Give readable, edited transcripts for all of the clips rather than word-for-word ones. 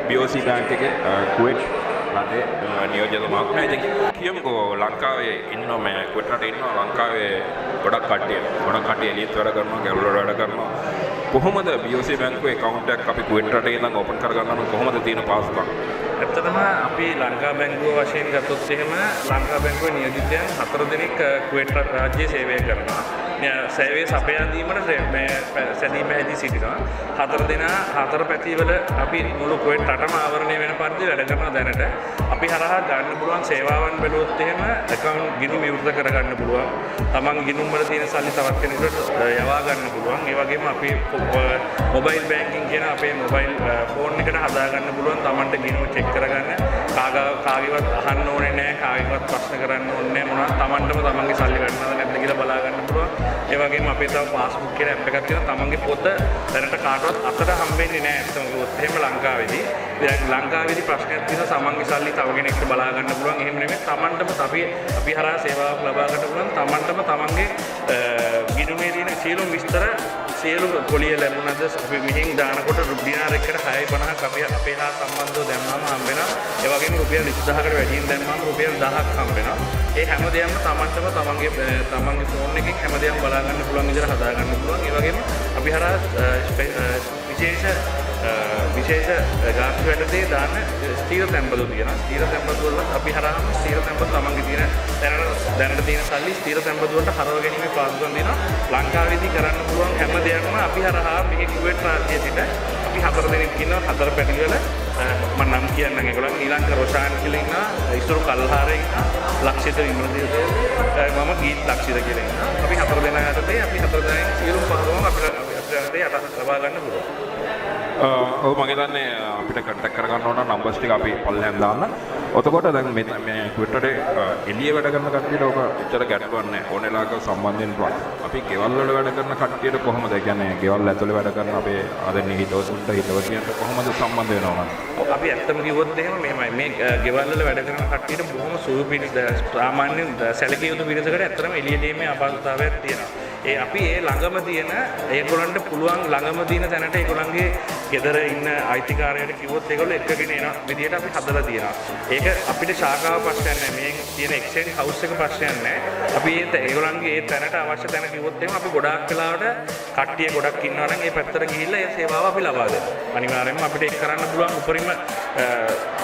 BOC bank එකේ කුවේට් රටේ නියෝජිතතුමාක් නෑ. ඉතින් කියමුකෝ ලංකාවේ ඉන්න මේ කුවේට් රටේ ඉන්න ලංකාවේ ගොඩක් කට්ටිය එළියට වැඩ කරනවා, ගැවුල් වල වැඩ කරනවා. කොහොමද BOC බැංකුවේ account එකක් අපි කුවේට් රටේ ඉඳන් ඕපන් කරගන්න නම් කොහොමද තියෙන පාසුකම්? ඇත්තටම අපි ලංකා බැංකුව වශයෙන් ගත්තොත් එහෙම ලංකා බැංකුවේ නියෝජිතයන් 4 දෙනෙක් කුවේට් රාජ්‍යයේ සේවය කරනවා. සේවයේ සපයා දීමට මේ සැදීම හැදී සිටිනවා. 4 දෙනා 4 පැතිවල අපි මුළු කුවේට් රටම ආවරණය වෙන පරිදි වැඩ කරන දැනට අපි හරහා ගන්න පුළුවන් සේවාවන් බැලුවොත් එහෙම account ගිණුම් විවෘත කරගන්න පුළුවන්. තමන් ගිණුම් වල තියෙන සල්ලි තවත් කෙනෙකුට යවා ගන්න පුළුවන්. ඒ වගේම අපි මොබයිල් බැංකින් කියන අපේ මොබයිල් ෆෝන් එකට හදා ගන්න පුළුවන්. තමන්ට ගිණුම චෙක් කරගන්න කාගේවත් අහන්න ඕනේ නැහැ, කාගේවත් ප්‍රශ්න කරන්න ඕනේ නැහැ. මොනවා තමන්ටම තමන්ගේ සල්ලි වැටෙනවද නැද්ද කියලා බලා ගන්න පුළුවන්. ඒ වගේම අපේ තව පාස්බුක් කියලා ඇප් එකක් තියෙනවා. තමන්ගේ පොත දැනට කාටවත් අතට හම්බෙන්නේ නැහැ. ඇත්තම කිව්වොත් එහෙම ලංකාවේදී. දැන් ලංකාවේදී ප්‍රශ්නයක් තියෙනවා තමන්ගේ සල්ලි තව කෙනෙක්ට බලා ගන්න පුළුවන්. එහෙම නෙමෙයි තමන්ටම අපි හරහා සේවාවක් ලබා ගන්න පුළුවන්. තමන්ටම තමන්ගේ ගිණුමේ තියෙන සියලුම විස්තර සියලු පොලිය ලැබුණාද අපි මෙහෙන් දානකොට රුපියල් එකට 6.50ක් අපි අපේ හා සම්බන්ධව දැම්මම හම්බ වෙනවා. ඒ වගේම රුපියල් 20000කට වැඩියෙන් දැම්මම රුපියල් 1000ක් හම්බ වෙනවා. ඒ හැමදේම තමන්ටම තමන්ගේ ෆෝන් එකෙන් හැමදේම බලා ගන්න පුළුවන් විදිහට හදා ගන්න පුළුවන්. ඒ වගේම අපි හරහා විශේෂ ගාස්තු වැඩේ දාන ස්ථීර තැන්පතු තියෙනවා. ස්ථීර තැන්පතු වල අපි හරහාම ස්ථීර තැන්පතු තමන්ගේ තියෙන දැනට තියෙන සල්ලි ස්ථීර තැන්පතු වලට හරව ගැනීමේ පාසුකම් දෙනවා. ලංකාවේදී කරන්න පුළුවන් හැම දෙයක්ම අපි හරහා මේ කුවේට් රාජ්‍යයේ සිට අපි 4 දෙනෙක් ඉන්නවා. 4 පැතිවල මම නම් කියන්නම් ඒගොල්ලන් ඊළඟ රොෂාන් කියලා ඉන්නවා. ඉස්සර කල්හාරේ ඉන්නවා. ලක්ෂිත විමලදේව මම ගීත් ලක්ෂිත කියලා ඉන්නවා. අපි 4 දෙනා යටතේ අපි 4 දෙනෙක් සියලුම පහරවම අපිට යටත් ලබා ගන්න පුළුවන්. ඔව් මම හිතන්නේ අපිට කන්ටැක්ට් කරගන්න ඕන නම්බර්ස් ටික අපි පල්ලෙන් දාන්න. එතකොට දැන් මේ කුවේට් එළිය වැඩ කරන කට්ටියට ඔක එච්චර ගැටලුවක් නැහැ. ඕනෙලාක සම්බන්ධයෙන් පුළුවන්. අපි ගෙවල් වල වැඩ කරන කට්ටියට කොහොමද? ඒ කියන්නේ ගෙවල් ඇතුලේ වැඩ කරන අපේ ආදරණීය හිතවතුන්ට හිතවතියන්ට කොහොමද සම්බන්ධ වෙනවද? අපි ඇත්තම කිව්වොත් එහෙම මෙහෙමයි. මේ ගෙවල් වල වැඩ කරන කට්ටියට බොහොම සුළු සාමාන්‍ය සැලකිය යුතු පිරිසකට ඇත්තම එළියදීමේ අපහසුතාවයක් තියෙනවා. අපි ඒ ළඟම තියෙන ඒගොල්ලන්ට පුළුවන් ළඟම තියෙන තැනට ඒගොල්ලන්ගේ ගෙදර ඉන්න අයිතිකාරයට කිව්වොත් ඒගොල්ලෝ එක්කගෙන එන විදියට අපි හදලා තියෙනවා. ඒක අපිට ශාඛාව ප්‍රශ්නයක් නැහැ. මේ තියෙන එක්ස්චේන්ජ් හවුස් එක ප්‍රශ්නයක් නැහැ. අපි ඒගොල්ලන්ගේ ඒ තැනට අවශ්‍ය තැන කිව්වොත් එහෙම අපි ගොඩාක් වෙලාවට කට්ටිය ගොඩක් ඉන්නවා නම් ඒ පැත්තට ගිහිල්ලා ඒ සේවාව අපි ලබා දෙනවා. අනිවාර්යයෙන්ම අපිට ඒක කරන්න පුළුවන් උපරිම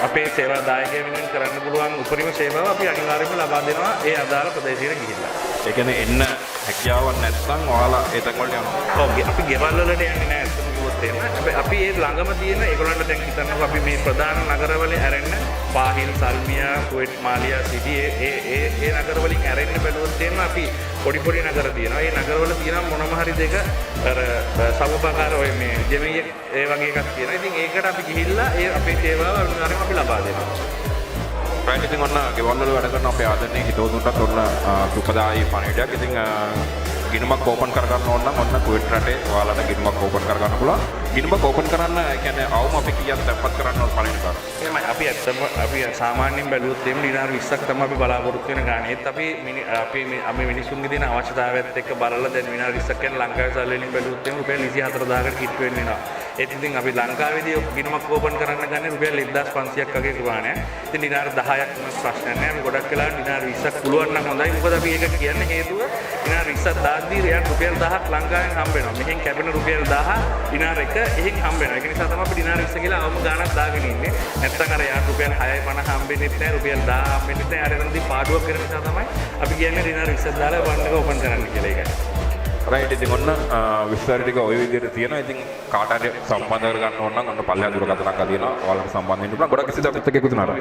අපේ සේවා දායකයන් වෙනුවෙන් කරන්න පුළුවන් උපරිම සේවාව අපි අනිවාර්යයෙන්ම ලබා දෙනවා ඒ අදාළ ප්‍රදේශයට ගිහිල්ලා. ඒ කියන්නේ එන්න හැකියාවක් නැත්නම් ඔයාලා ඒ තැන් වලට යනවා. ඔව් අපි ගෙවල් වලට යන්නේ නැහැ අතන කිව්වොත් එහෙම. හැබැයි අපි ඒ ළඟම තියෙන ඒගොල්ලන්ට දැන් හිතන්නකෝ අපි මේ ප්‍රධාන නගරවල ඇරෙන්න පාහිල්, සල්මියා, කුවේට්, මාලියා සිටි ඒ නගරවලින් ඇරෙන්න බැලුවොත් එහෙම අපි පොඩි නගර තියෙනවා. ඒ නගරවල තියෙන මොනම හරි දෙක අර සමුපකාර ඔය මේ ජෙමිය ඒ වගේ එකක් තියෙනවා. ඉතින් ඒකට අපි ගිහිල්ලා ඒ අපේ සේවාව අනිවාර්යයෙන්ම අපි ලබා දෙනවා. රයිට් ඉතින් ඔන්න ගෙවල් වල වැඩ කරන අපේ ආදරණීය හිතවතුන්ටත් ඔන්න දුකදායි පණිවිඩයක්. ඉතින් ගිණුමක් ඕපන් කරගන්න ඕන නම් ඔන්න කුවේට් රටේ ඔයාලට ගිණුමක් ඕපන් කරගන්න පුළුවන්. ගිණුමක් ඕපන් කරන්න ඒ කියන්නේ අවම අපි කීයක් තැම්පත් කරන්න ඕන පළවෙනි පාර. එහෙමයි අපි ඇත්තම අපි සාමාන්‍යයෙන් බැලුවොත් එimhe දිනාර 20ක් තමයි අපි බලාපොරොත්තු වෙන ගානේ. ඒත් අපි මිනිසුන්ගේ තියෙන අවශ්‍යතාවයත් එක්ක බලලා දැන් දිනාර 20ක් කියන ලංකාවේ සල්ලි වලින් බැලුවොත් එimhe රුපියල් 24000කට කිට් වෙනවා. ඒත් ඉතින් අපි ලංකාවේදී ගිණුමක් ඕපන් කරන්න ගන්නේ රුපියල් 1500ක් වගේ ප්‍රමාණයක්. ඉතින් දිනාර 10ක් ප්‍රශ්නයක් නැහැ. අපි ගොඩක් වෙලාවට දිනාර 20ක් පුළුවන් නම් හොඳයි. මොකද අපි ඒක කියන්නේ හේතුව දිනාර 20ක් දාද්දී එයාට රුපියල් 1000ක් ලංකාවෙන් හම්බ වෙනවා. මෙහෙන් කැපෙන රුපියල් 1000 දිනාර එක එහෙන් හම්බ වෙනවා. ඒක නිසා තමයි අපි දිනාර 20 කියලා අවම ගාණක් දාගෙන ඉන්නේ. නැත්තම් අර යාට රුපියල් 6.50 හම්බෙන්නේ නැහැ, රුපියල් 1000 හම්බෙන්නේ නැහැ. අර එතනදී පාඩුවක් කරන නිසා තමයි අපි කියන්නේ දිනාර 20ක් දාලා වන්න එක ඕපන් කරන්න කියලා ඒකයි. රයිට් ඉතින් ඔන්න විස්තර ටික ওই විදිහට තියෙනවා. ඉතින් කාට හරි සම්බන්ධ කරගන්න ඕන නම් ඔන්න පල්ලෙහා දුරකථනක් අදිනවා. ඔයාලට සම්බන්ධ වෙන්න පුළුවන්. ගොඩක් ඉස්සෙල්ලා අපිත් එක්ක එකතු වෙනවා.